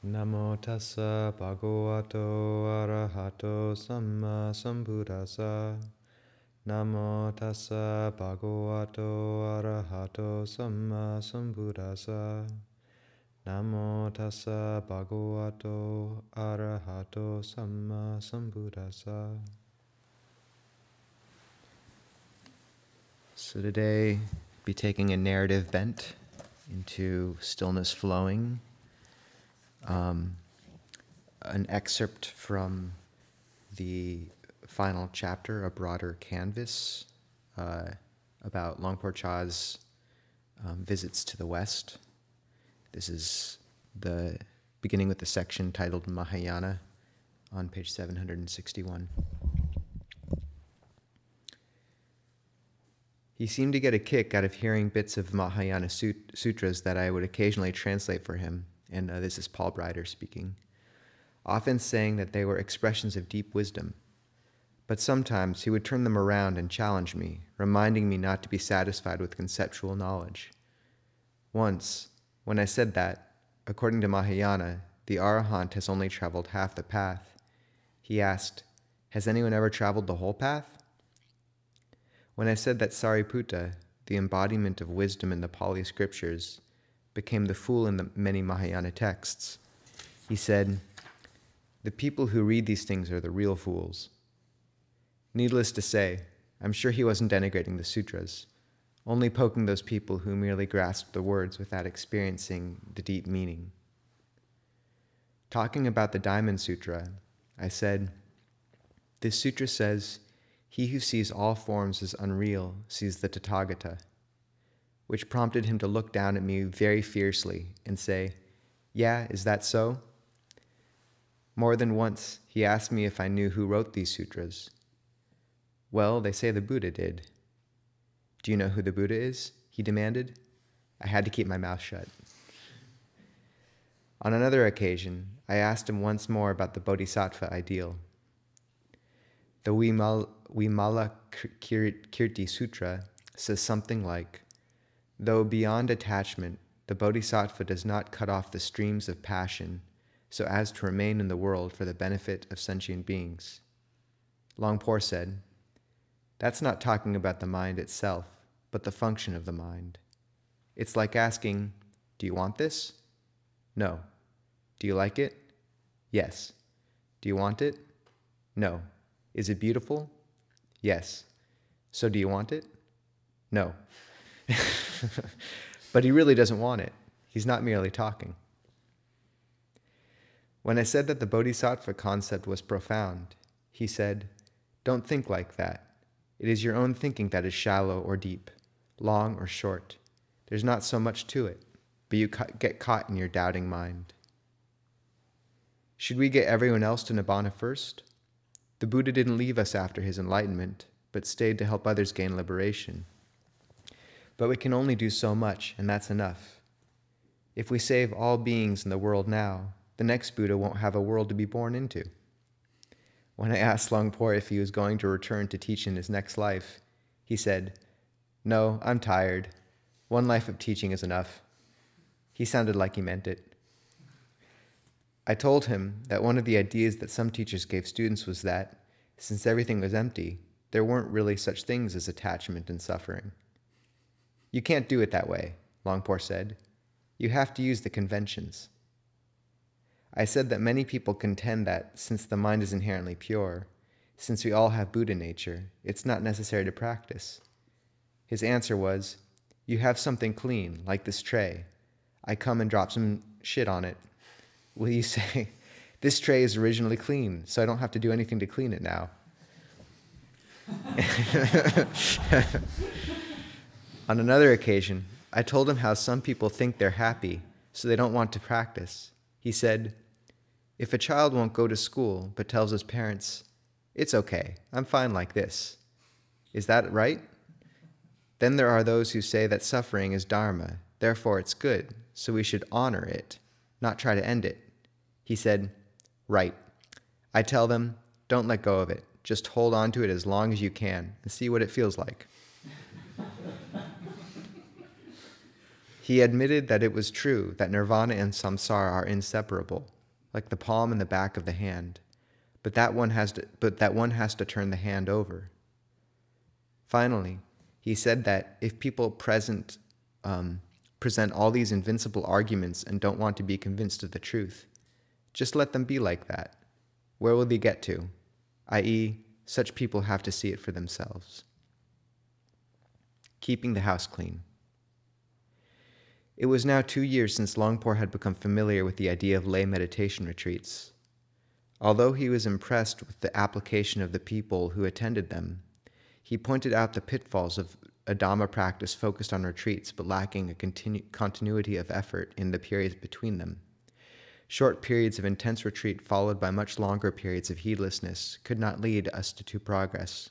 Namo tassa bhagavato arahato samma sambuddhassa. Namo tassa bhagavato arahato samma sambuddhassa. Namo tassa bhagavato arahato samma sambuddhassa. So today, be taking a narrative bent into Stillness Flowing. An excerpt from the final chapter, A Broader Canvas, about Longpo Cha's visits to the West. This is the beginning with the section titled Mahayana on page 761. He seemed to get a kick out of hearing bits of Mahayana sutras that I would occasionally translate for him, and this is Paul Breider speaking, often saying that they were expressions of deep wisdom. But sometimes he would turn them around and challenge me, reminding me not to be satisfied with conceptual knowledge. Once, when I said that, according to Mahayana, the Arahant has only traveled half the path, he asked, "Has anyone ever traveled the whole path?" When I said that Sariputta, the embodiment of wisdom in the Pali scriptures, became the fool in the many Mahayana texts, he said, "The people who read these things are the real fools." Needless to say, I'm sure he wasn't denigrating the sutras, only poking those people who merely grasped the words without experiencing the deep meaning. Talking about the Diamond Sutra, I said, "This sutra says, he who sees all forms as unreal sees the Tathagata," which prompted him to look down at me very fiercely and say, "Yeah, is that so?" More than once, he asked me if I knew who wrote these sutras. "Well, they say the Buddha did." "Do you know who the Buddha is?" he demanded. I had to keep my mouth shut. On another occasion, I asked him once more about the Bodhisattva ideal. The Vimalakirti Sutra says something like, "Though beyond attachment, the Bodhisattva does not cut off the streams of passion so as to remain in the world for the benefit of sentient beings." Longpo said, "That's not talking about the mind itself, but the function of the mind. It's like asking, 'Do you want this?' No. 'Do you like it?' Yes. 'Do you want it?' No. 'Is it beautiful?' Yes. 'So do you want it?' No." But he really doesn't want it. He's not merely talking. When I said that the Bodhisattva concept was profound, he said, "Don't think like that. It is your own thinking that is shallow or deep, long or short. There's not so much to it, but you get caught in your doubting mind." Should we get everyone else to Nibbana first? The Buddha didn't leave us after his enlightenment, but stayed to help others gain liberation. But we can only do so much, and that's enough. If we save all beings in the world now, the next Buddha won't have a world to be born into. When I asked Longpo if he was going to return to teach in his next life, he said, "No, I'm tired. One life of teaching is enough." He sounded like he meant it. I told him that one of the ideas that some teachers gave students was that, since everything was empty, there weren't really such things as attachment and suffering. "You can't do it that way," Longpo said. "You have to use the conventions." I said that many people contend that, since the mind is inherently pure, since we all have Buddha nature, it's not necessary to practice. His answer was, "You have something clean, like this tray. I come and drop some shit on it. Will you say, 'This tray is originally clean, so I don't have to do anything to clean it now'?" On another occasion, I told him how some people think they're happy, so they don't want to practice. He said, "If a child won't go to school but tells his parents, 'It's okay, I'm fine like this,' is that right? Then there are those who say that suffering is dharma, therefore it's good, so we should honor it, not try to end it." He said, "Right." I tell them, "Don't let go of it. Just hold on to it as long as you can and see what it feels like." He admitted that it was true that nirvana and samsara are inseparable, like the palm and the back of the hand, but that one has to turn the hand over. Finally, he said that if people present all these invincible arguments and don't want to be convinced of the truth, just let them be like that. Where will they get to? i.e., such people have to see it for themselves. Keeping the house clean. It was now 2 years since Longpor had become familiar with the idea of lay meditation retreats. Although he was impressed with the application of the people who attended them, he pointed out the pitfalls of a Dhamma practice focused on retreats but lacking a continuity of effort in the periods between them. Short periods of intense retreat followed by much longer periods of heedlessness could not lead us to progress.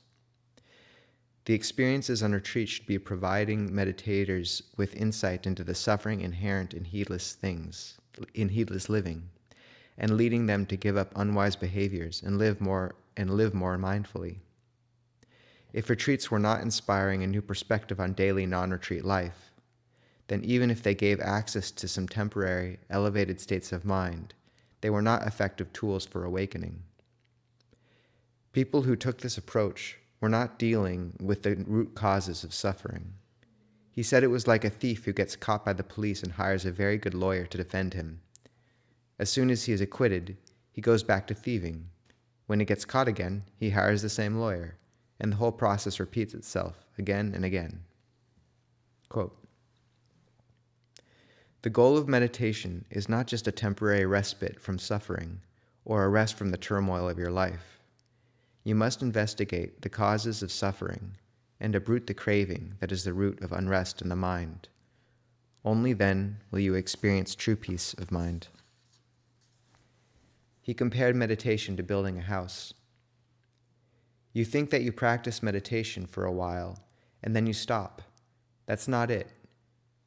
The experiences on retreat should be providing meditators with insight into the suffering inherent in heedless living, and leading them to give up unwise behaviors and live more mindfully. If retreats were not inspiring a new perspective on daily non-retreat life, then even if they gave access to some temporary, elevated states of mind, they were not effective tools for awakening. People who took this approach were not dealing with the root causes of suffering. He said it was like a thief who gets caught by the police and hires a very good lawyer to defend him. As soon as he is acquitted, he goes back to thieving. When he gets caught again, he hires the same lawyer, and the whole process repeats itself again and again. Quote, "The goal of meditation is not just a temporary respite from suffering or a rest from the turmoil of your life. You must investigate the causes of suffering and uproot the craving that is the root of unrest in the mind. Only then will you experience true peace of mind." He compared meditation to building a house. You think that you practice meditation for a while, and then you stop. That's not it.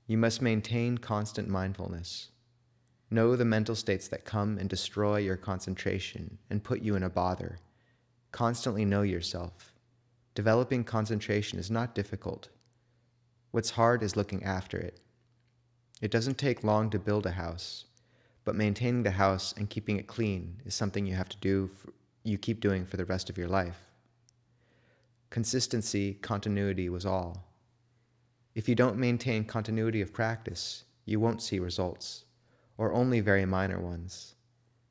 You must maintain constant mindfulness. Know the mental states that come and destroy your concentration and put you in a bother. Constantly know yourself. Developing concentration is not difficult. What's hard is looking after it. It doesn't take long to build a house, but maintaining the house and keeping it clean is something you keep doing for the rest of your life. Consistency, continuity was all. If you don't maintain continuity of practice, you won't see results, or only very minor ones.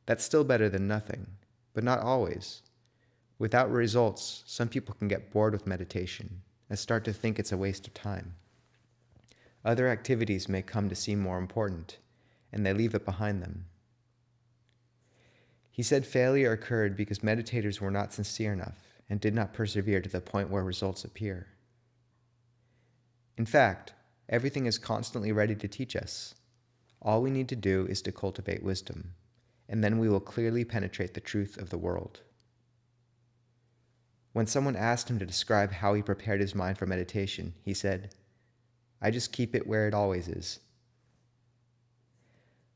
That's still better than nothing, but not always. Without results, some people can get bored with meditation and start to think it's a waste of time. Other activities may come to seem more important, and they leave it behind them. He said failure occurred because meditators were not sincere enough and did not persevere to the point where results appear. In fact, everything is constantly ready to teach us. All we need to do is to cultivate wisdom, and then we will clearly penetrate the truth of the world. When someone asked him to describe how he prepared his mind for meditation, he said, "I just keep it where it always is."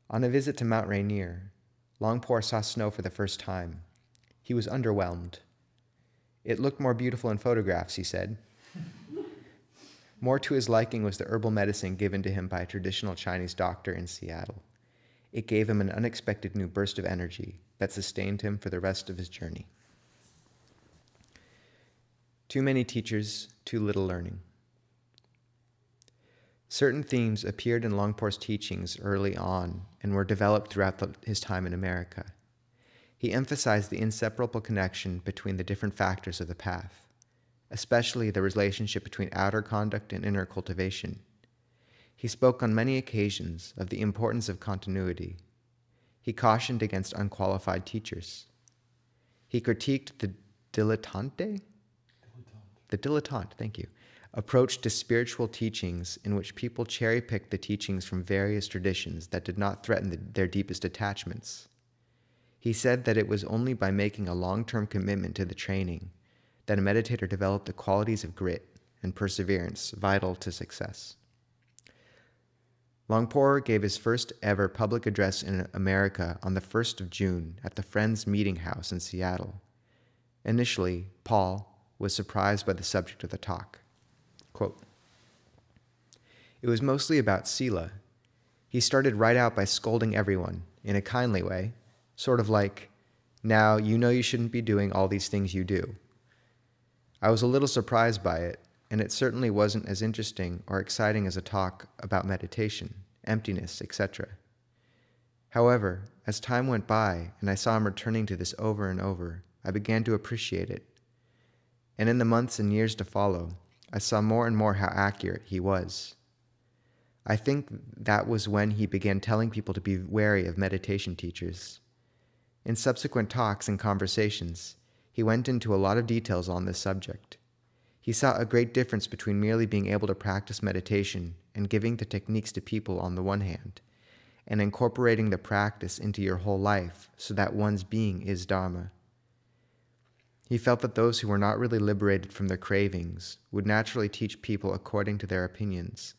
On a visit to Mount Rainier, Longpor saw snow for the first time. He was underwhelmed. "It looked more beautiful in photographs," he said. More to his liking was the herbal medicine given to him by a traditional Chinese doctor in Seattle. It gave him an unexpected new burst of energy that sustained him for the rest of his journey. Too many teachers, too little learning. Certain themes appeared in Longpor's teachings early on and were developed throughout his time in America. He emphasized the inseparable connection between the different factors of the path, especially the relationship between outer conduct and inner cultivation. He spoke on many occasions of the importance of continuity. He cautioned against unqualified teachers. He critiqued the dilettante approach to spiritual teachings in which people cherry-picked the teachings from various traditions that did not threaten their deepest attachments. He said that it was only by making a long-term commitment to the training that a meditator developed the qualities of grit and perseverance vital to success. Longpor gave his first ever public address in America on the 1st of June at the Friends Meeting House in Seattle. Initially, Paul was surprised by the subject of the talk. Quote, "It was mostly about sila. He started right out by scolding everyone, in a kindly way, Sort of like, now you know you shouldn't be doing all these things you do. I was a little surprised by it, and it certainly wasn't as interesting or exciting as a talk about meditation, emptiness, etc. However, as time went by and I saw him returning to this over and over, I began to appreciate it. And in the months and years to follow, I saw more and more how accurate he was. I think that was when he began telling people to be wary of meditation teachers. In subsequent talks and conversations, he went into a lot of details on this subject. He saw a great difference between merely being able to practice meditation and giving the techniques to people on the one hand, and incorporating the practice into your whole life so that one's being is Dharma. He felt that those who were not really liberated from their cravings would naturally teach people according to their opinions,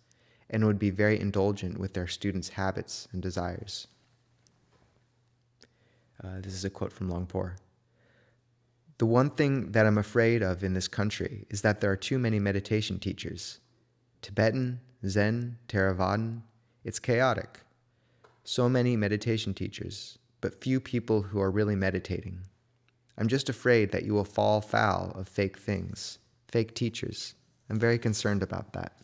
and would be very indulgent with their students' habits and desires. This is a quote from Longpo. The one thing that I'm afraid of in this country is that there are too many meditation teachers. Tibetan, Zen, Theravadan, it's chaotic. So many meditation teachers, but few people who are really meditating. I'm just afraid that you will fall foul of fake things, fake teachers. I'm very concerned about that.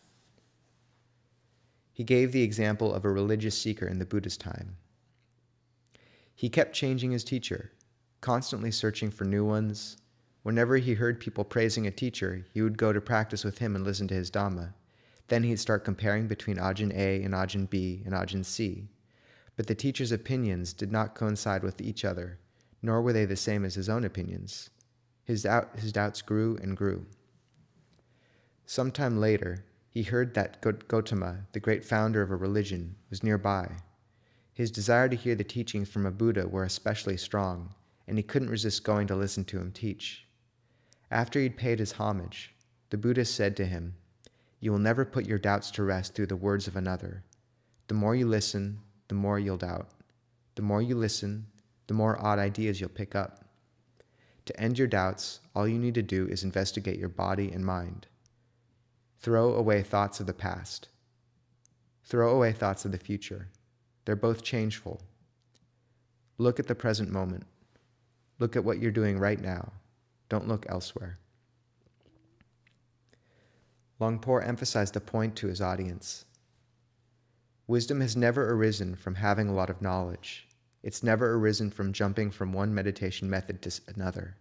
He gave the example of a religious seeker in the Buddha's time. He kept changing his teacher, constantly searching for new ones. Whenever he heard people praising a teacher, he would go to practice with him and listen to his Dhamma. Then he'd start comparing between Ajahn A and Ajahn B and Ajahn C. But the teacher's opinions did not coincide with each other, nor were they the same as his own opinions. His doubts grew and grew. Sometime later, he heard that Gautama, the great founder of a religion, was nearby. His desire to hear the teachings from a Buddha were especially strong, and he couldn't resist going to listen to him teach. After he'd paid his homage, the Buddha said to him, "You will never put your doubts to rest through the words of another. The more you listen, the more you'll doubt. The more you listen, the more odd ideas you'll pick up. To end your doubts, all you need to do is investigate your body and mind. Throw away thoughts of the past. Throw away thoughts of the future. They're both changeful. Look at the present moment. Look at what you're doing right now. Don't look elsewhere." Longpo emphasized the point to his audience. Wisdom has never arisen from having a lot of knowledge. It's never arisen from jumping from one meditation method to another.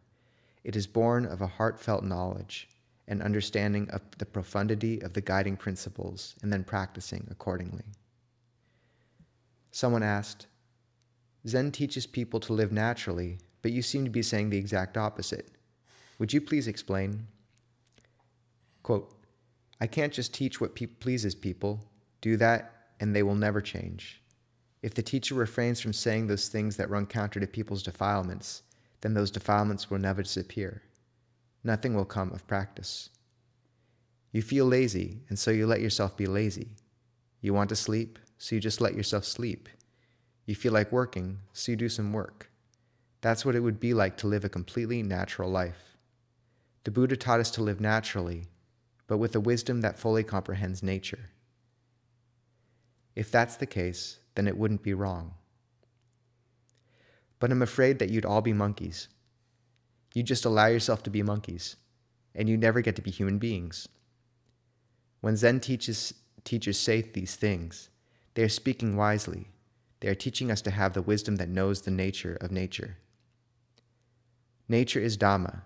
It is born of a heartfelt knowledge and understanding of the profundity of the guiding principles and then practicing accordingly. Someone asked, "Zen teaches people to live naturally, but you seem to be saying the exact opposite. Would you please explain?" Quote, "I can't just teach what pleases people. Do that, and they will never change. If the teacher refrains from saying those things that run counter to people's defilements, then those defilements will never disappear. Nothing will come of practice. You feel lazy, and so you let yourself be lazy. You want to sleep, so you just let yourself sleep. You feel like working, so you do some work. That's what it would be like to live a completely natural life. The Buddha taught us to live naturally, but with a wisdom that fully comprehends nature. If that's the case, then it wouldn't be wrong. But I'm afraid that you'd all be monkeys. You just allow yourself to be monkeys, and you never get to be human beings. When Zen teachers say these things, they are speaking wisely. They are teaching us to have the wisdom that knows the nature of nature. Nature is Dhamma.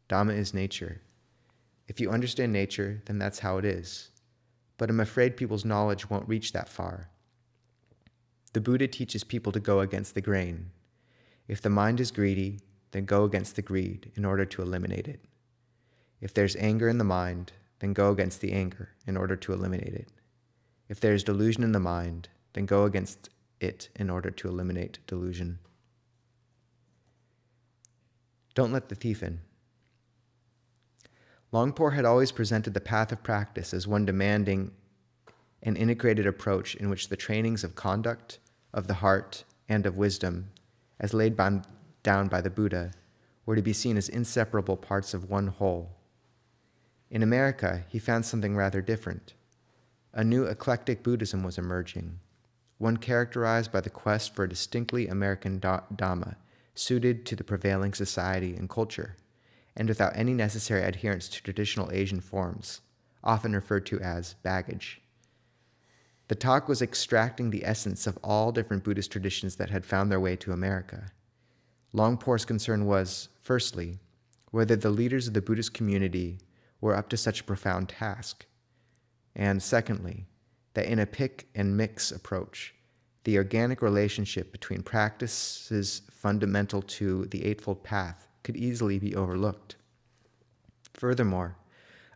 Dhamma is nature. If you understand nature, then that's how it is. But I'm afraid people's knowledge won't reach that far. The Buddha teaches people to go against the grain. If the mind is greedy, then go against the greed in order to eliminate it. If there's anger in the mind, then go against the anger in order to eliminate it. If there is delusion in the mind, then go against it in order to eliminate delusion. Don't let the thief in. Longpo had always presented the path of practice as one demanding an integrated approach in which the trainings of conduct, of the heart, and of wisdom, as laid down by the Buddha, were to be seen as inseparable parts of one whole. In America, he found something rather different. A new eclectic Buddhism was emerging, one characterized by the quest for a distinctly American Dhamma suited to the prevailing society and culture, and without any necessary adherence to traditional Asian forms, often referred to as baggage. The talk was extracting the essence of all different Buddhist traditions that had found their way to America. Longpor's concern was, firstly, whether the leaders of the Buddhist community were up to such a profound task, and secondly, that in a pick and mix approach, the organic relationship between practices fundamental to the Eightfold Path could easily be overlooked. Furthermore,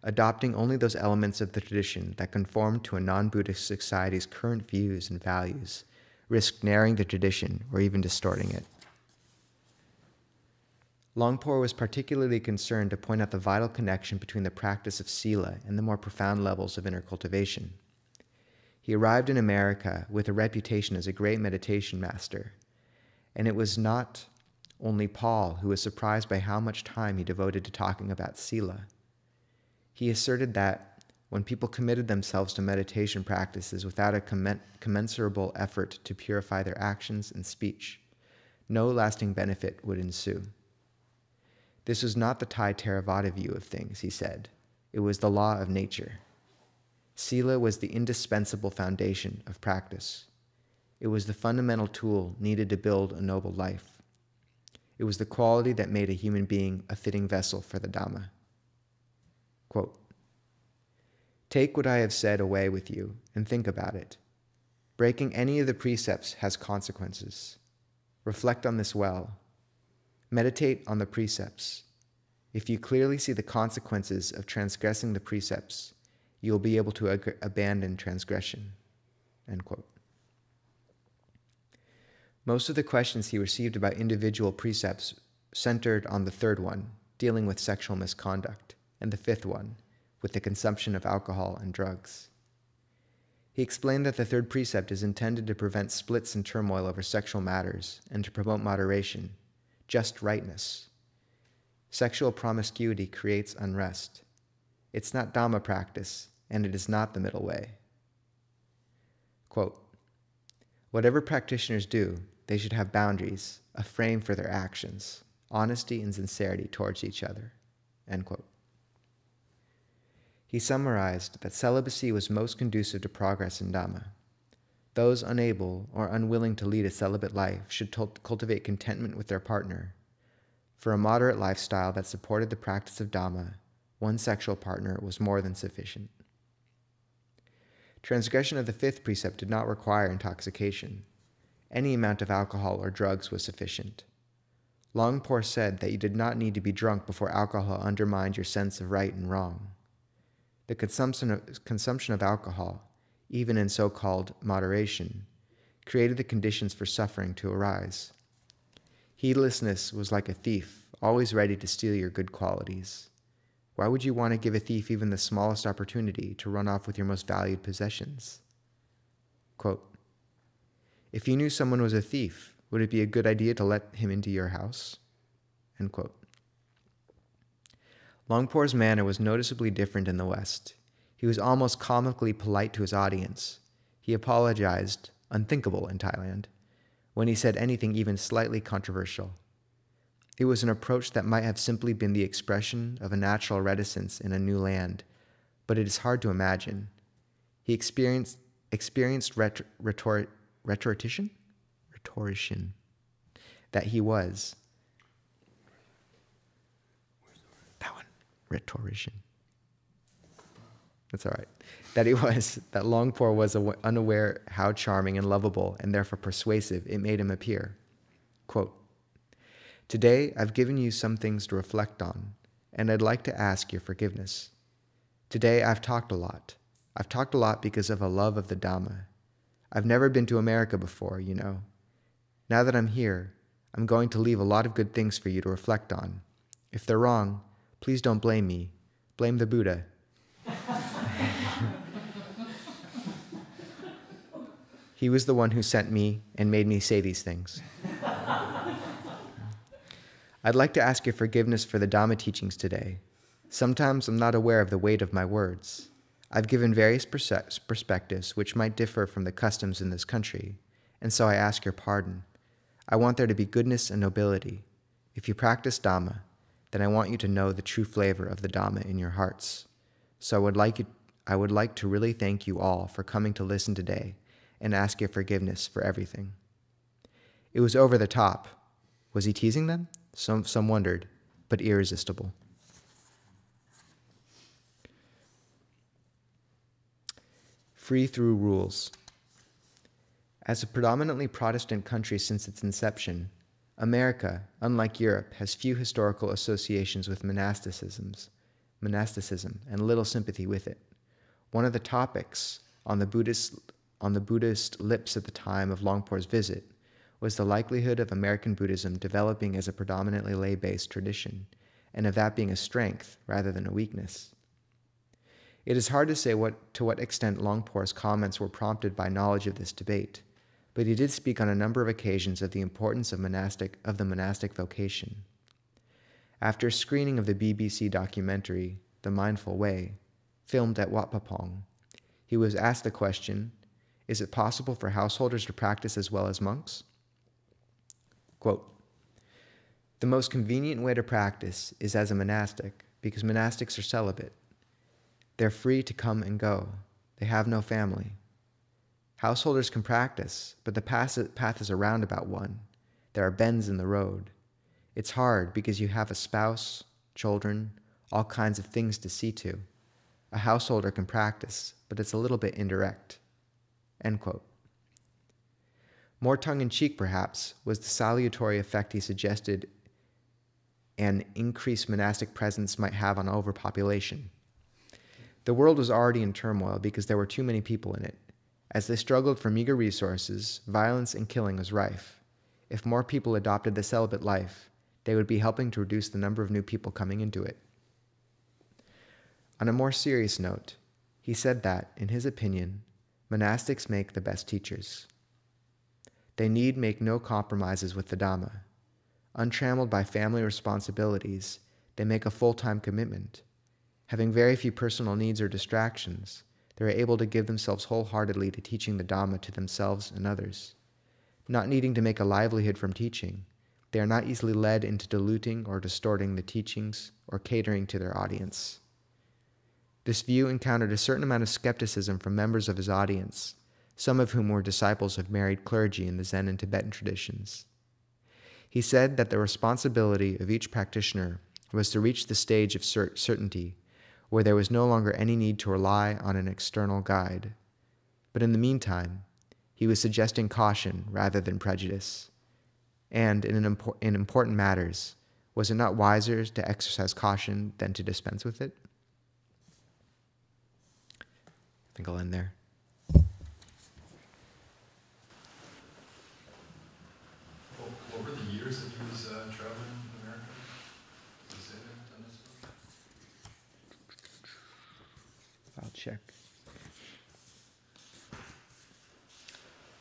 adopting only those elements of the tradition that conform to a non-Buddhist society's current views and values risked narrowing the tradition or even distorting it. Longpor was particularly concerned to point out the vital connection between the practice of sila and the more profound levels of inner cultivation. He arrived in America with a reputation as a great meditation master, and it was not only Paul who was surprised by how much time he devoted to talking about sila. He asserted that when people committed themselves to meditation practices without a commensurable effort to purify their actions and speech, no lasting benefit would ensue. This was not the Thai Theravada view of things, he said. It was the law of nature. Sila was the indispensable foundation of practice. It was the fundamental tool needed to build a noble life. It was the quality that made a human being a fitting vessel for the Dhamma. Quote, "Take what I have said away with you and think about it. Breaking any of the precepts has consequences. Reflect on this well. Meditate on the precepts. If you clearly see the consequences of transgressing the precepts, you will be able to abandon transgression." End quote. Most of the questions he received about individual precepts centered on the third one, dealing with sexual misconduct, and the fifth one, with the consumption of alcohol and drugs. He explained that the third precept is intended to prevent splits and turmoil over sexual matters and to promote moderation, just rightness. Sexual promiscuity creates unrest. It's not Dhamma practice, and it is not the middle way. Quote, "Whatever practitioners do, they should have boundaries, a frame for their actions, honesty and sincerity towards each other." End quote. He summarized that celibacy was most conducive to progress in Dhamma. Those unable or unwilling to lead a celibate life should cultivate contentment with their partner. For a moderate lifestyle that supported the practice of Dhamma, one sexual partner was more than sufficient. Transgression of the fifth precept did not require intoxication. Any amount of alcohol or drugs was sufficient. Longpor said that you did not need to be drunk before alcohol undermined your sense of right and wrong. The consumption of alcohol, even in so-called moderation, created the conditions for suffering to arise. Heedlessness was like a thief, always ready to steal your good qualities. Why would you want to give a thief even the smallest opportunity to run off with your most valued possessions? Quote, "If you knew someone was a thief, would it be a good idea to let him into your house?" End quote. Longpor's manner was noticeably different in the West. He was almost comically polite to his audience. He apologized, unthinkable in Thailand, when he said anything even slightly controversial. It was an approach that might have simply been the expression of a natural reticence in a new land, but it is hard to imagine. He experienced rhetorician that he was. That one, rhetorician. That's all right. That Longpor was unaware how charming and lovable and therefore persuasive it made him appear. Quote, "Today I've given you some things to reflect on, and I'd like to ask your forgiveness. Today I've talked a lot. I've talked a lot because of a love of the Dhamma. I've never been to America before, you know. Now that I'm here, I'm going to leave a lot of good things for you to reflect on. If they're wrong, please don't blame me. Blame the Buddha." He was the one who sent me and made me say these things. "I'd like to ask your forgiveness for the Dhamma teachings today. Sometimes I'm not aware of the weight of my words. I've given various perspectives which might differ from the customs in this country, and so I ask your pardon. I want there to be goodness and nobility. If you practice Dhamma, then I want you to know the true flavor of the Dhamma in your hearts. So I would like to really thank you all for coming to listen today and ask your forgiveness for everything. It was over the top. Was he teasing them? Some wondered, but irresistible. Free through rules. As a predominantly Protestant country since its inception, America, unlike Europe, has few historical associations with monasticism and little sympathy with it. One of the topics on the Buddhist lips at the time of Longpor's visit was the likelihood of American Buddhism developing as a predominantly lay-based tradition, and of that being a strength rather than a weakness. It is hard to say to what extent Longpor's comments were prompted by knowledge of this debate, but he did speak on a number of occasions of the importance of the monastic vocation. After a screening of the BBC documentary, The Mindful Way, filmed at Wat Pah Pong, he was asked the question, is it possible for householders to practice as well as monks? Quote, the most convenient way to practice is as a monastic, because monastics are celibate. They're free to come and go. They have no family. Householders can practice, but the path is a roundabout one. There are bends in the road. It's hard because you have a spouse, children, all kinds of things to see to. A householder can practice, but it's a little bit indirect. End quote. More tongue-in-cheek, perhaps, was the salutary effect he suggested an increased monastic presence might have on overpopulation. The world was already in turmoil because there were too many people in it. As they struggled for meager resources, violence and killing was rife. If more people adopted the celibate life, they would be helping to reduce the number of new people coming into it. On a more serious note, he said that, in his opinion, monastics make the best teachers. They need make no compromises with the Dhamma. Untrammeled by family responsibilities, they make a full-time commitment. Having very few personal needs or distractions, they are able to give themselves wholeheartedly to teaching the Dhamma to themselves and others. Not needing to make a livelihood from teaching, they are not easily led into diluting or distorting the teachings or catering to their audience. This view encountered a certain amount of skepticism from members of his audience, some of whom were disciples of married clergy in the Zen and Tibetan traditions. He said that the responsibility of each practitioner was to reach the stage of certainty where there was no longer any need to rely on an external guide. But in the meantime, he was suggesting caution rather than prejudice. And in important matters, was it not wiser to exercise caution than to dispense with it? I think I'll end there. What were the years that he was traveling in America? Did he say that on this book? I'll check. I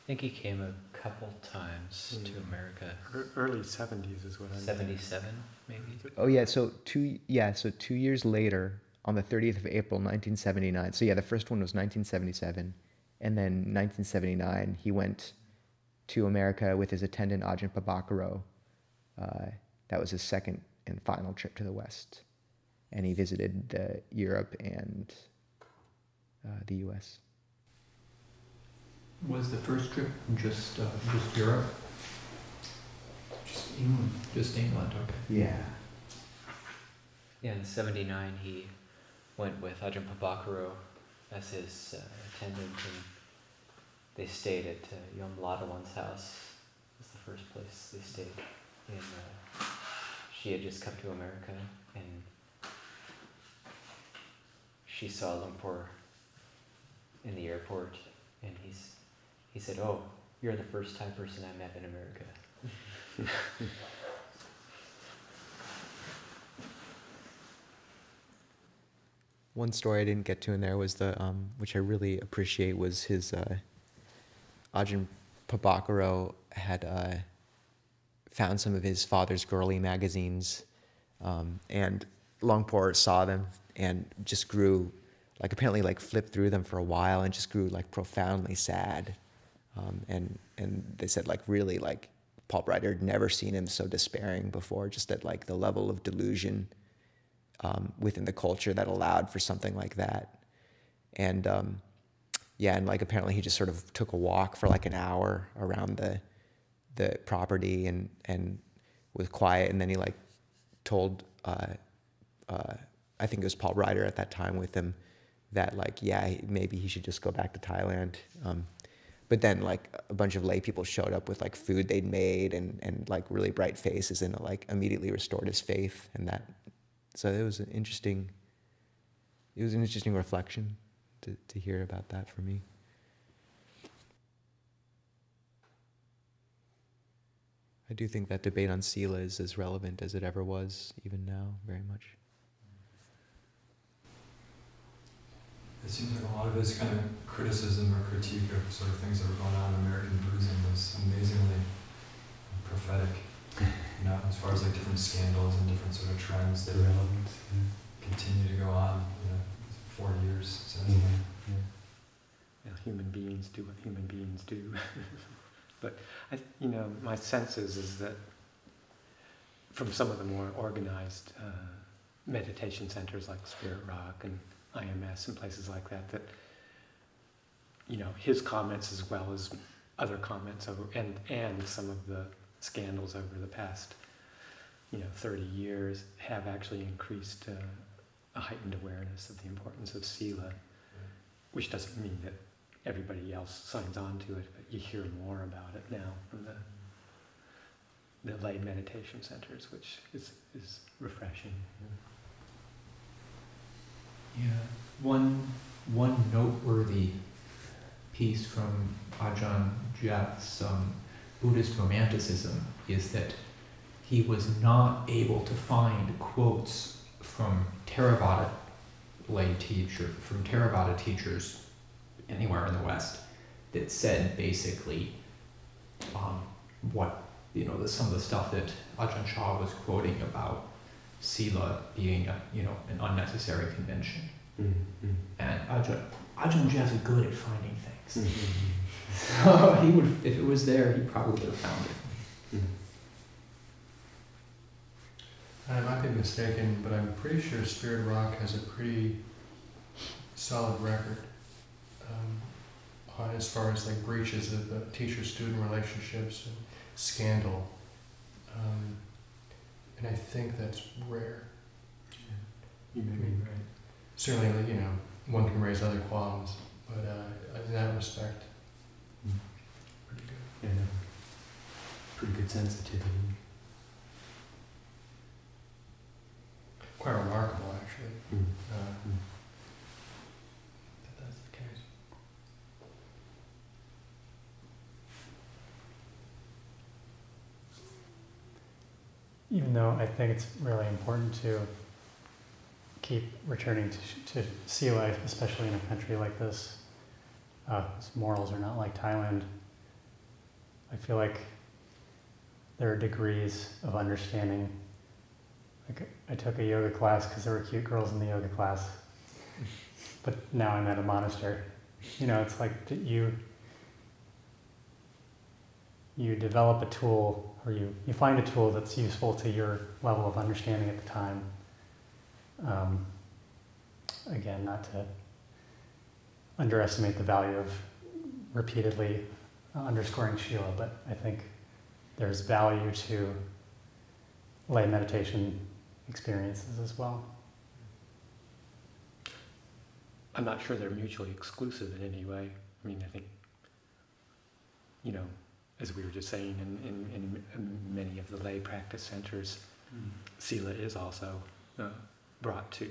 think he came a couple times to America. Early 70s is what I mean. 77, maybe? Oh yeah, so 2 years later, on the 30th of April, 1979. So yeah, the first one was 1977, and then 1979 he went to America with his attendant Ajahn Chah. That was his second and final trip to the West, and he visited Europe and the U.S. Was the first trip just Europe? Just England. Just England, okay. Yeah. Yeah, in 79 he went with Ajahn Chah as his attendant, and they stayed at Yom Ladawan's house. It was the first place they stayed. And she had just come to America, and she saw Lumpur in the airport, and he said, "Oh, you're the first Thai person I met in America." One story I didn't get to in there was which I really appreciate, was his Ajahn Chah had found some of his father's girly magazines, and Longpor saw them and just grew like apparently like flipped through them for a while and just grew like profoundly sad. And they said like really like Paul Brighter had never seen him so despairing before, just at like the level of delusion within the culture that allowed for something like that. And and like apparently he just sort of took a walk for like an hour around the property and was quiet, and then he like told I think it was Paul Brighter at that time with him that like maybe he should just go back to Thailand. But then like a bunch of lay people showed up with like food they'd made and like really bright faces, and it like immediately restored his faith. And that, so it was an interesting reflection to hear about that for me. I do think that debate on Sila is as relevant as it ever was, even now, very much. It seems like a lot of his kind of criticism or critique of sort of things that were going on in American Buddhism was amazingly prophetic. You know, as far as like different scandals and different sort of trends that continue to go on. You know, 4 years since then. Human beings do what human beings do. But my sense is that from some of the more organized meditation centers like Spirit Rock and IMS and places like that, his comments as well as other comments over and some of the scandals over the past 30 years have actually increased a heightened awareness of the importance of Sila, which doesn't mean that everybody else signs on to it, but you hear more about it now from the lay meditation centers, which is refreshing. Yeah, one noteworthy piece from Ajahn Chah's Buddhist romanticism is that he was not able to find quotes from Theravada teachers anywhere in the West that said basically some of the stuff that Ajahn Chah was quoting about Sila being an unnecessary convention. Mm-hmm. And Ajahn Chah is good at finding things. Mm-hmm. So he would, if it was there, he probably would have found it. I might be mistaken, but I'm pretty sure Spirit Rock has a pretty solid record on as far as like breaches of teacher-student relationships and scandal. And I think that's rare. You may be right. Certainly, one can raise other qualms, but in that respect, pretty good. Yeah, pretty good sensitivity. Quite remarkable, actually. That that's the case. Even though I think it's really important to keep returning to sea life, especially in a country like this, its morals are not like Thailand. I feel like there are degrees of understanding. Like I took a yoga class because there were cute girls in the yoga class, but now I'm at a monastery. It's like you develop a tool, or you find a tool that's useful to your level of understanding at the time. Again, not to underestimate the value of repeatedly underscoring Shila, but I think there's value to lay meditation experiences as well. I'm not sure they're mutually exclusive in any way. I mean, I think, as we were just saying, in many of the lay practice centers, Sila is also brought to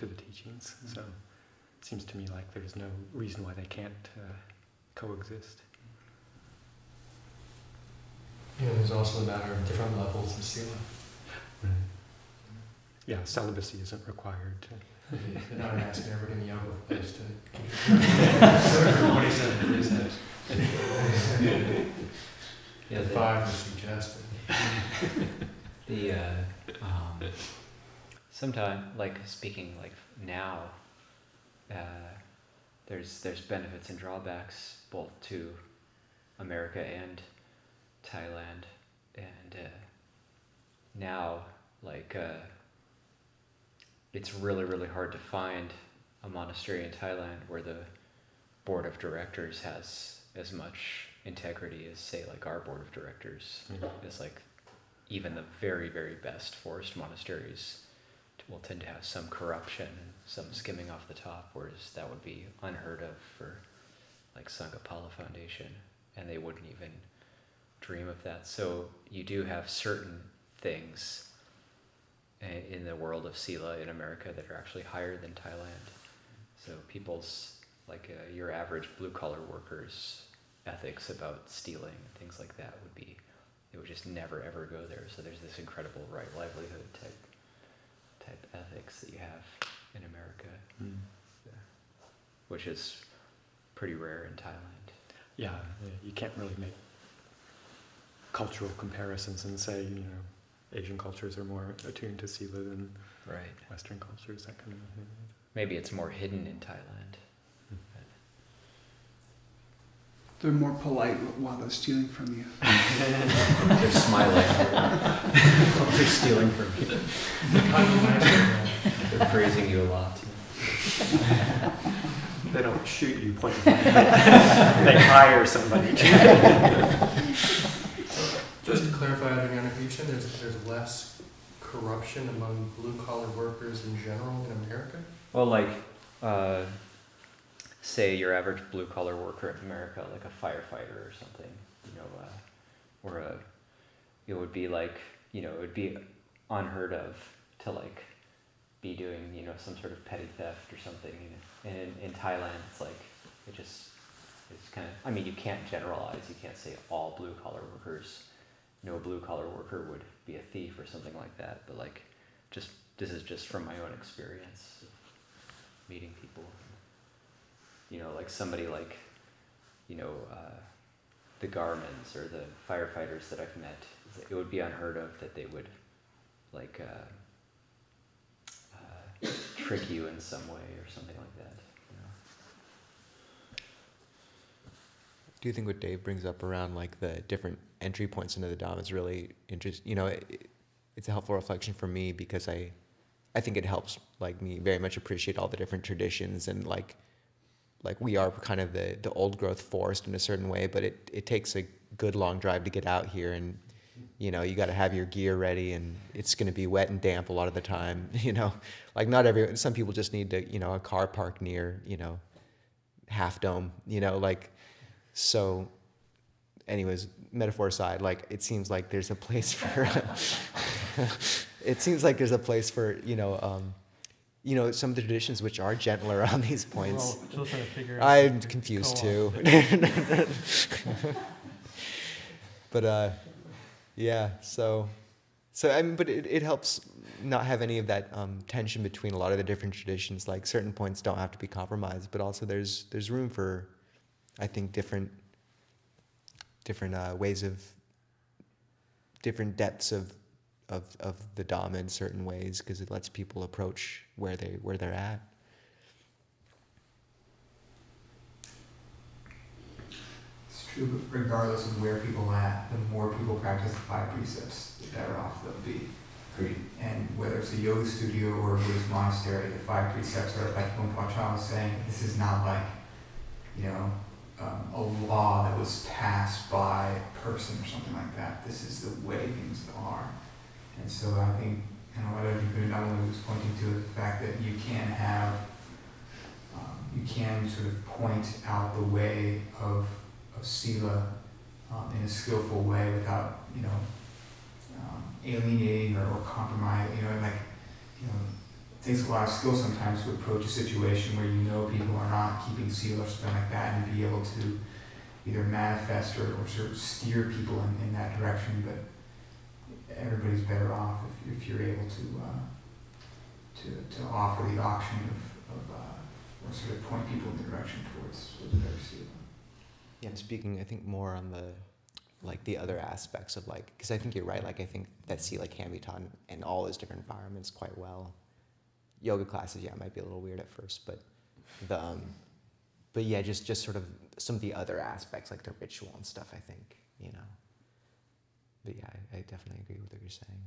the teachings. So it seems to me like there's no reason why they can't coexist. There's also a matter of different levels of Sila. Right. Yeah, celibacy isn't required. They're not asking everybody in the yoga place to keep What he said. Yeah, five was suggested. the Sometimes, like speaking like now, there's benefits and drawbacks both to America and Thailand, and now like it's really hard to find a monastery in Thailand where the board of directors has as much integrity as, say, like our board of directors. It's like even the very best forest monasteries will tend to have some corruption and some skimming off the top, whereas that would be unheard of for like Sangha Foundation, and they wouldn't even dream of that. So you do have certain things in the world of Sila in America that are actually higher than Thailand. So people's, like your average blue-collar workers' ethics about stealing and things like that would be, it would just never ever go there. So there's this incredible right livelihood type ethics that you have in America, which is pretty rare in Thailand. Yeah, you can't really make cultural comparisons and say, Asian cultures are more attuned to Sila than Western cultures, that kind of thing. Maybe it's more hidden in Thailand. They're more polite while they're stealing from you. They're smiling. They're stealing from you. They're praising you a lot. They don't shoot you point blank. They hire somebody to. Just to clarify, Adriana, you said there's less corruption among blue-collar workers in general in America? Well, like, say your average blue-collar worker in America, like a firefighter or something, or it would be like, it would be unheard of to like be doing, some sort of petty theft or something. And in Thailand, it's like, it's kind of, you can't generalize. You can't say all blue-collar workers. No blue-collar worker would be a thief or something like that. But like, this is just from my own experience of meeting people. Like somebody like, the Garmins or the firefighters that I've met, it would be unheard of that they would like trick you in some way or something like that. Do you think what Dave brings up around like the different entry points into the Dhamma is really interesting? It's a helpful reflection for me because I think it helps like me very much appreciate all the different traditions and like we are kind of the old growth forest in a certain way, but it takes a good long drive to get out here, and you got to have your gear ready, and it's going to be wet and damp a lot of the time. Like not some people just need to a car park near Half Dome. So. Anyways, metaphor aside, like it seems like there's a place for some of the traditions which are gentler on these points. I'm confused too. But yeah, so but it helps not have any of that tension between a lot of the different traditions. Like certain points don't have to be compromised, but also there's room for, I think, different ways of different depths of the Dhamma in certain ways, because it lets people approach where they're at. It's true, but regardless of where people are at, the more people practice the 5 precepts, the better off they'll be. Agreed. And whether it's a yoga studio or a Buddhist monastery, the 5 precepts are, like Ajahn Chah was saying, this is not like, a law that was passed by a person or something like that. This is the way things are. And so I think, what Ajahn Chah was pointing to is the fact that you can sort of point out the way of Sila in a skillful way without, alienating or compromise. It takes a lot of skill sometimes to approach a situation where people are not keeping Sila or something like that, and be able to either manifest or sort of steer people in that direction. But everybody's better off if you're able to offer the option or sort of point people in the direction towards better Sila. Yeah, I'm speaking, I think, more on the other aspects of because I think you're right. I think that Sila can be taught in all those different environments quite well. yoga classes, yeah, it might be a little weird at first, but but yeah, just sort of some of the other aspects, like the ritual and stuff, I think, But yeah, I definitely agree with what you're saying.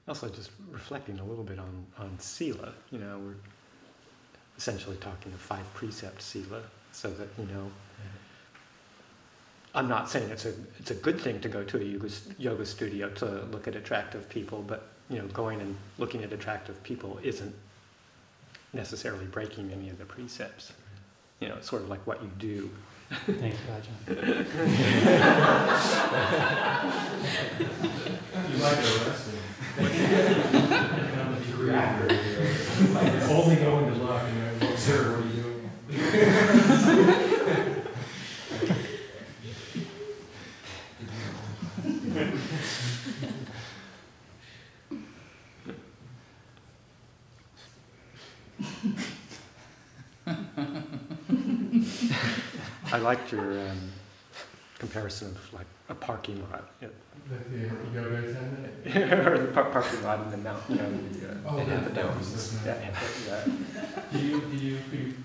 Also, just reflecting a little bit on sila, we're essentially talking a 5 precept sila, so that, I'm not saying it's a good thing to go to a yoga studio to look at attractive people, but, going and looking at attractive people isn't necessarily breaking any of the precepts. It's sort of like what you do. Thank you, Ajahn. You might get arrested. Only going to luck, sir, what are you doing? I liked your comparison of like a parking lot. The yoga attendant? Or the parking lot in the mountain, Could you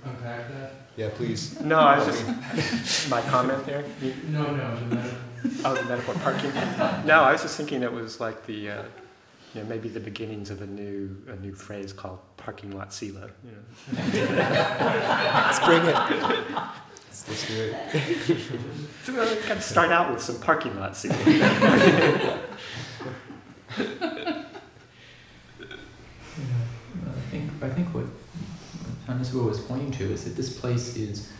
unpack that? Yeah, please. No, I was just, my comment there? No, the metaphor. Oh, the metaphor parking? No, I was just thinking it was like the, maybe the beginnings of a new phrase called parking lot sila. Let's bring it. Let's do it. So we kind of start out with some parking lot sila. I think what Nisabho was pointing to is that this place is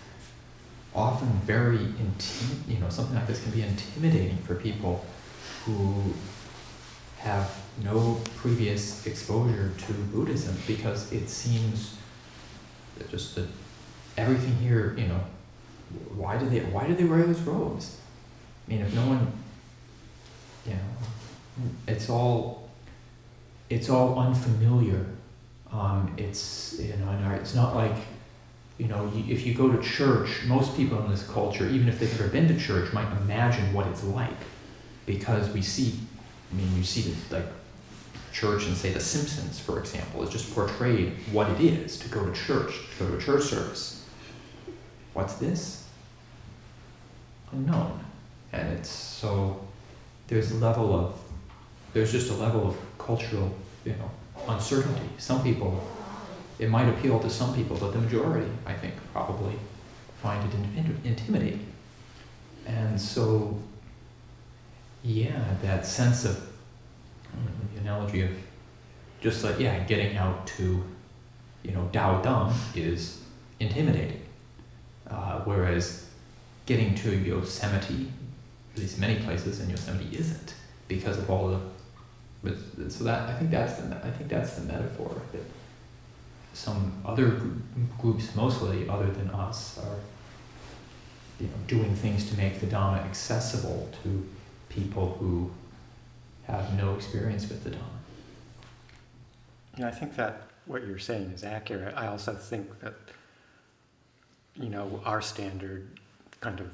often very something like this can be intimidating for people who have no previous exposure to Buddhism, because it seems that just that everything here, why do they wear those robes? I mean, if no one, it's all unfamiliar. It's it's not like, if you go to church, most people in this culture, even if they've never been to church, might imagine what it's like, because you see the church and say The Simpsons, for example, is just portrayed what it is to go to church, to go to a church service. What's this? Unknown. And it's so, there's just a level of cultural, uncertainty. Some people, it might appeal to some people, but the majority, I think, probably find it intimidating. And so, that sense of, the analogy of just like, getting out to, Dao Dam is intimidating. Whereas getting to Yosemite, at least many places in Yosemite, isn't, because of all the. So that I think that's the metaphor that some other groups, mostly other than us, are doing things to make the Dhamma accessible to people who have no experience with the Dhamma. I think that what you're saying is accurate. I also think that our standard kind of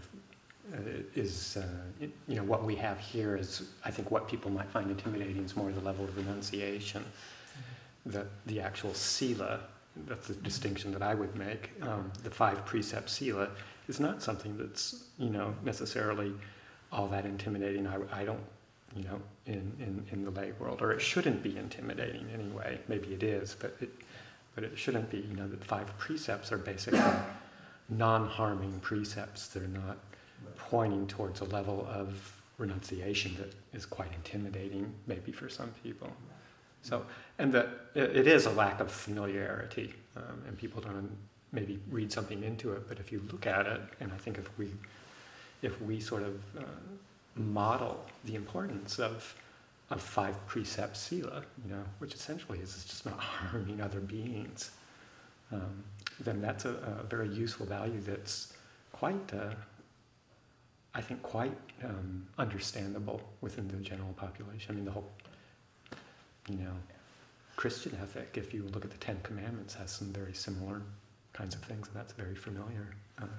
is, what we have here is, I think what people might find intimidating is more the level of renunciation. That the actual sila, that's the distinction that I would make, the 5 precept sila, is not something that's, necessarily all that intimidating. I don't, in the lay world, or it shouldn't be intimidating anyway. Maybe it is, but it shouldn't be. The 5 precepts are basically non-harming precepts. They're not pointing towards a level of renunciation that is quite intimidating, maybe for some people. So, and that it is a lack of familiarity, and people don't maybe read something into it. But if you look at it, and I think if we sort of model the importance of 5 precept sila, which essentially is just not harming other beings, then that's a very useful value that's quite, I think, quite understandable within the general population. I mean, the whole, Christian ethic, if you look at the 10 Commandments, has some very similar kinds of things, and that's a very familiar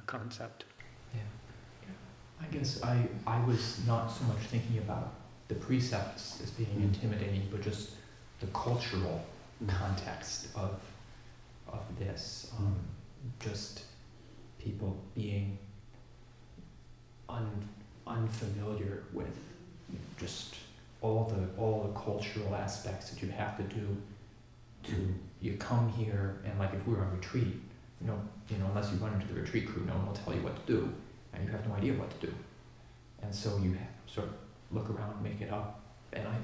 concept. Yeah. I guess I was not so much thinking about the precepts as being intimidating, but just the cultural context of this. Just people being unfamiliar with just all the cultural aspects that you have to do to you come here, and like if we were on retreat, unless you run into the retreat crew, no one will tell you what to do, and you have no idea what to do, and so you sort of look around, make it up, and I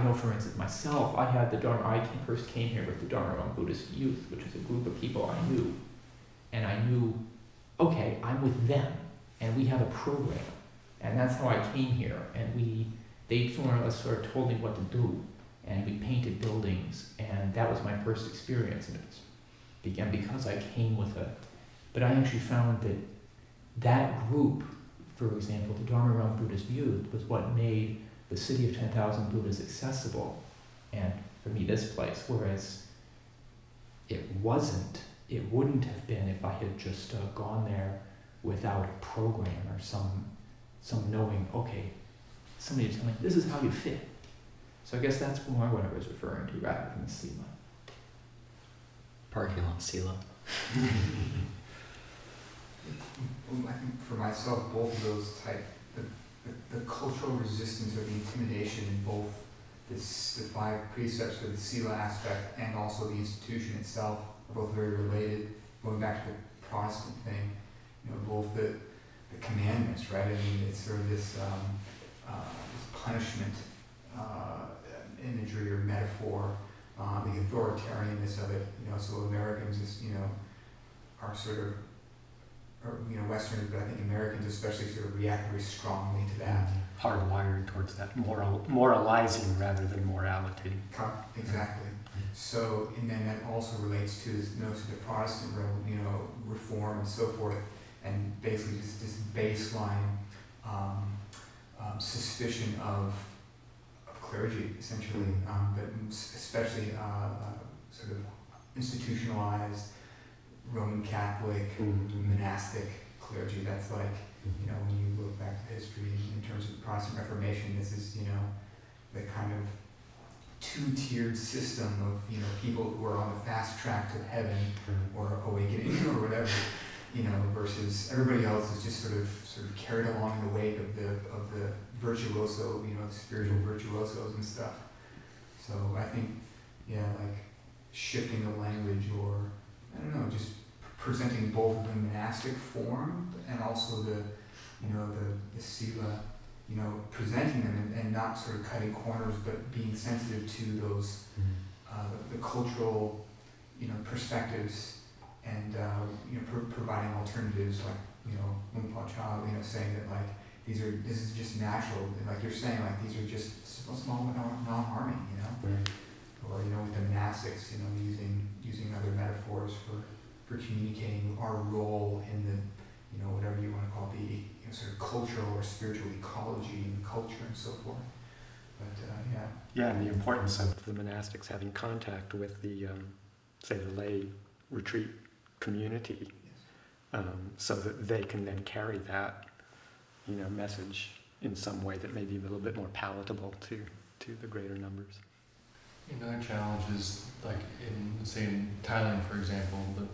know, for instance, myself, I had the Dharma. I first came here with the Dharma Buddhist Youth, which is a group of people I knew, and I knew, okay, I'm with them, and we have a program, and that's how I came here, and they more or less sort of told me what to do, and we painted buildings, and that was my first experience, and it began because I came with but I actually found that group, for example, the Dharma Buddhist Youth, was what made the city of 10,000 Buddhas accessible, and for me, this place, whereas it wouldn't have been if I had just gone there without a program or some knowing, okay, somebody telling me, this is how you fit. So I guess that's more what I was referring to rather than the sila. Parking lot sila. I think for myself, both of those type, the cultural resistance or the intimidation in both the 5 precepts for the sila aspect and also the institution itself are both very related. Going back to the Protestant thing, both the commandments, right? I mean, it's sort of this punishment imagery or metaphor, the authoritarianness of it. So Americans are sort of, or Westerners, but I think Americans especially sort of react very strongly to that. Hardwired towards that moralizing rather than morality. Exactly. So, and then that also relates to this, to the Protestant, reform and so forth, and basically just this baseline suspicion of clergy, essentially, but especially sort of institutionalized Roman Catholic, monastic clergy. That's like, when you look back to history in terms of the Protestant Reformation, this is, the kind of 2-tiered system of, people who are on the fast track to heaven or awakening or whatever, versus everybody else is just sort of carried along in the wake of the virtuoso, the spiritual virtuosos and stuff. So I think, like shifting the language, or I don't know, just presenting both the monastic form and also the sila, presenting them and not sort of cutting corners, but being sensitive to those the cultural, perspectives, and providing alternatives, like Luang Por Chah, saying that like this is just natural, and like you're saying, like these are just small non-harming, or with the monastics, using other metaphors for communicating our role in the whatever you want to call the sort of cultural or spiritual ecology and culture and so forth. But and the importance of the monastics having contact with the say the lay retreat community, so that they can then carry that message in some way that may be a little bit more palatable to the greater numbers. Another challenge is, like in Thailand, for example, the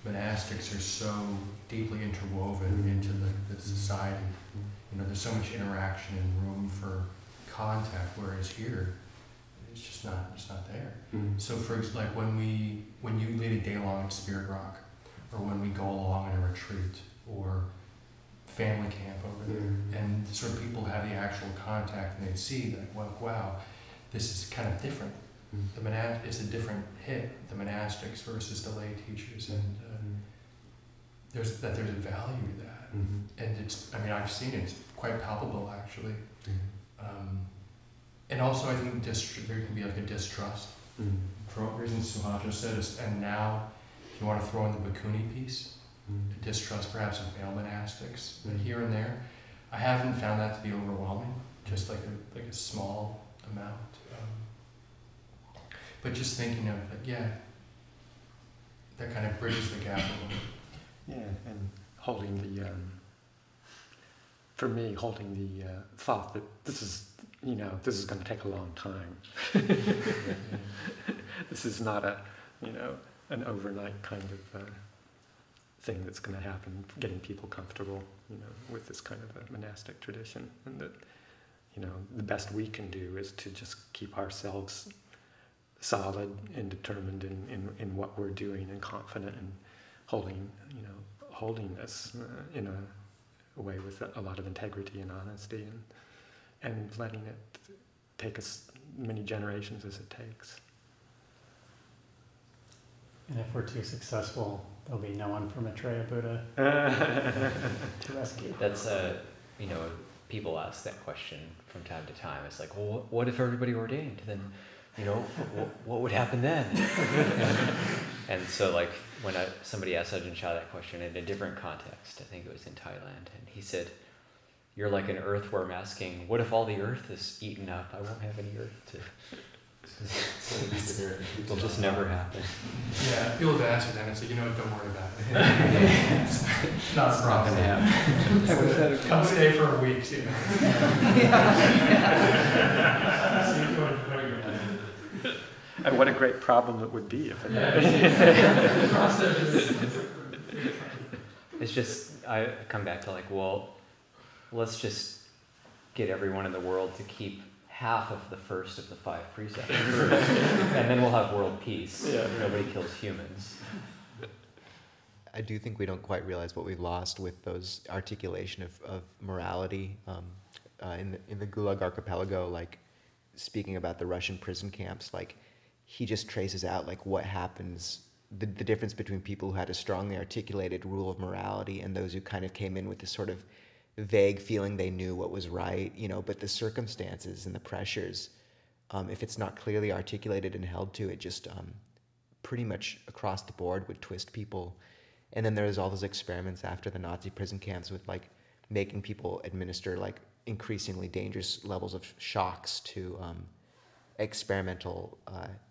monastics are so deeply interwoven into the society. There's so much interaction and room for contact, whereas here, it's just not there. So for like when you lead a day long at Spirit Rock, or when we go along on a retreat or family camp over there, and sort of people have the actual contact, and they see like, well, wow, this is kind of different. It's a different hit, the monastics versus the lay teachers, and there's a value to that, and I've seen it, it's quite palpable actually. And also I think there can be like a distrust, for what reasons Suhaja said, and now if you want to throw in the Bhikkhuni piece, a distrust perhaps of male monastics, but here and there, I haven't found that to be overwhelming, just like a small amount. But just thinking of that kind of bridges the gap a little bit. Yeah, and holding the, for me, holding the thought that this is this is going to take a long time. This is not an overnight kind of thing that's going to happen, getting people comfortable, with this kind of a monastic tradition. And that, the best we can do is to just keep ourselves solid and determined in what we're doing and confident and holding this in a way with a lot of integrity and honesty and letting it take us many generations as it takes. And if we're too successful, there'll be no one from Maitreya Buddha to rescue. That's people ask that question from time to time. It's like, well, what if everybody ordained? Then, what would happen then? And so, like, when somebody asked Ajahn Chah that question in a different context, I think it was in Thailand, and he said, "You're like an earthworm asking, what if all the earth is eaten up? I won't have any earth to." It'll just never happen. Yeah, people have answered that and say, don't worry about it. It's not a problem. Come stay for a week, And what a great problem it would be if it It's just, I come back to like, well, let's just get everyone in the world to keep half of the first of the 5 precepts. And then we'll have world peace. Yeah. Nobody kills humans. I do think we don't quite realize what we lost with those articulation of morality in the Gulag Archipelago, like speaking about the Russian prison camps, like he just traces out like what happens, the difference between people who had a strongly articulated rule of morality and those who kind of came in with this sort of vague feeling they knew what was right, but the circumstances and the pressures, if it's not clearly articulated and held to, it just pretty much across the board would twist people. And then there's all those experiments after the Nazi prison camps with like making people administer like increasingly dangerous levels of shocks to experimental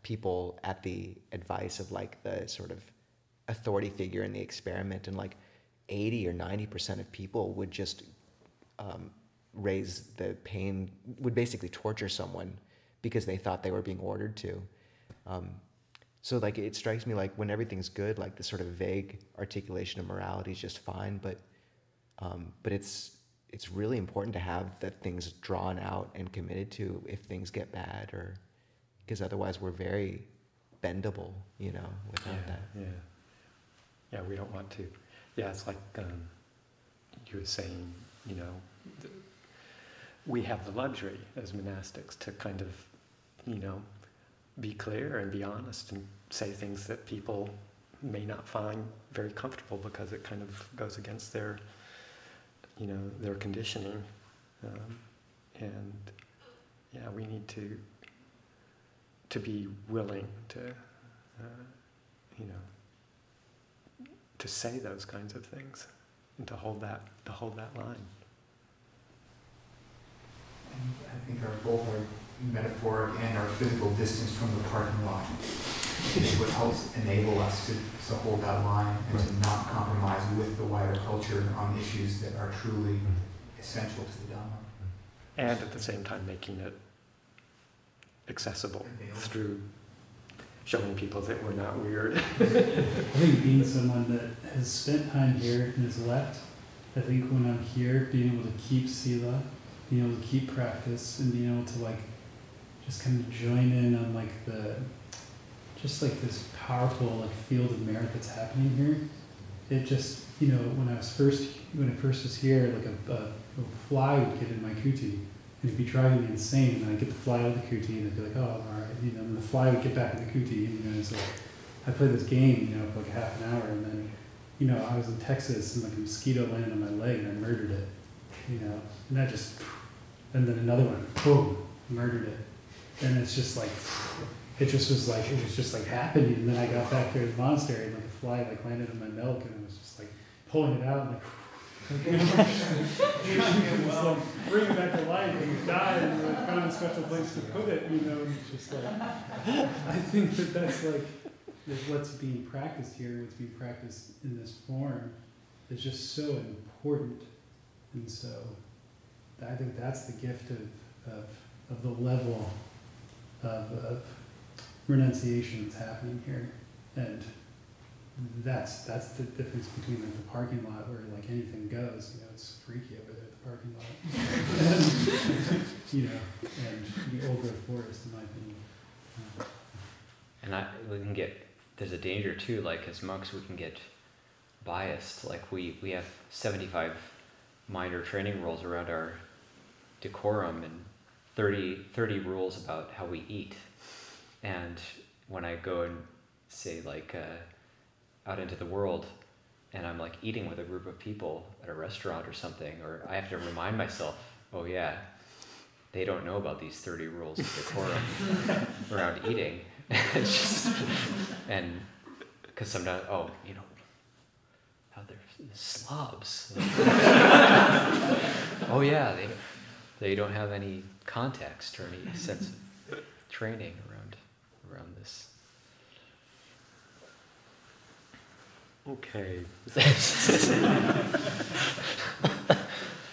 people at the advice of like the sort of authority figure in the experiment, and like 80 or 90% of people would just raise the pain, would basically torture someone because they thought they were being ordered to. So like it strikes me like when everything's good, like the sort of vague articulation of morality is just fine, but it's really important to have the things drawn out and committed to if things get bad, or because otherwise we're very bendable, without that. Yeah, we don't want to. Yeah, it's like you were saying, we have the luxury as monastics to kind of, be clear and be honest and say things that people may not find very comfortable because it kind of goes against their, their conditioning. And yeah, we need to be willing to, to say those kinds of things and to hold that line. And I think both our metaphoric and our physical distance from the parking lot is what helps enable us to hold that line and to not compromise with the wider culture on issues that are truly essential to the Dhamma. And at the same time making it accessible through showing people that we're not weird. I think being someone that has spent time here and has left, I think when I'm here, being able to keep sila, being able to keep practice, and being able to like just kind of join in on like just like this powerful like field of merit that's happening here. It just, when I first was here, like a fly would get in my kuti and it'd be driving me insane, and I'd get the fly out of the kuti and I'd be like, oh, all right, and the fly would get back in the kuti, and so I played this game, for like half an hour, and then, I was in Texas and like a mosquito landed on my leg and I murdered it, and that just, and then another one, boom, murdered it. And it's just like, it was just like happening. And then I got back here to the monastery and like a fly like landed in my milk, and I was just like pulling it out and like, just like bring it back to life, and it died, and I found a special place to put it, and it's just like, I think that's like, what's being practiced here, what's being practiced in this form is just so important. And so I think that's the gift of the level of renunciation that's happening here. And that's the difference between like the parking lot where like anything goes, it's freaky over there at the parking lot. And the old growth forest, in my opinion. And there's a danger too, like as monks we can get biased. Like we have 75 minor training rules around our decorum and 30 rules about how we eat. And when I go and say like out into the world and I'm like eating with a group of people at a restaurant or something, or I have to remind myself, oh yeah, they don't know about these 30 rules of decorum around eating. It's just, and because sometimes, how they're slobs. Oh yeah, they don't have any context or any sense of training around this. Okay.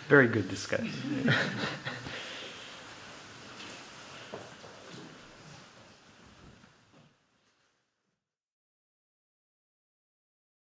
Very good discussion.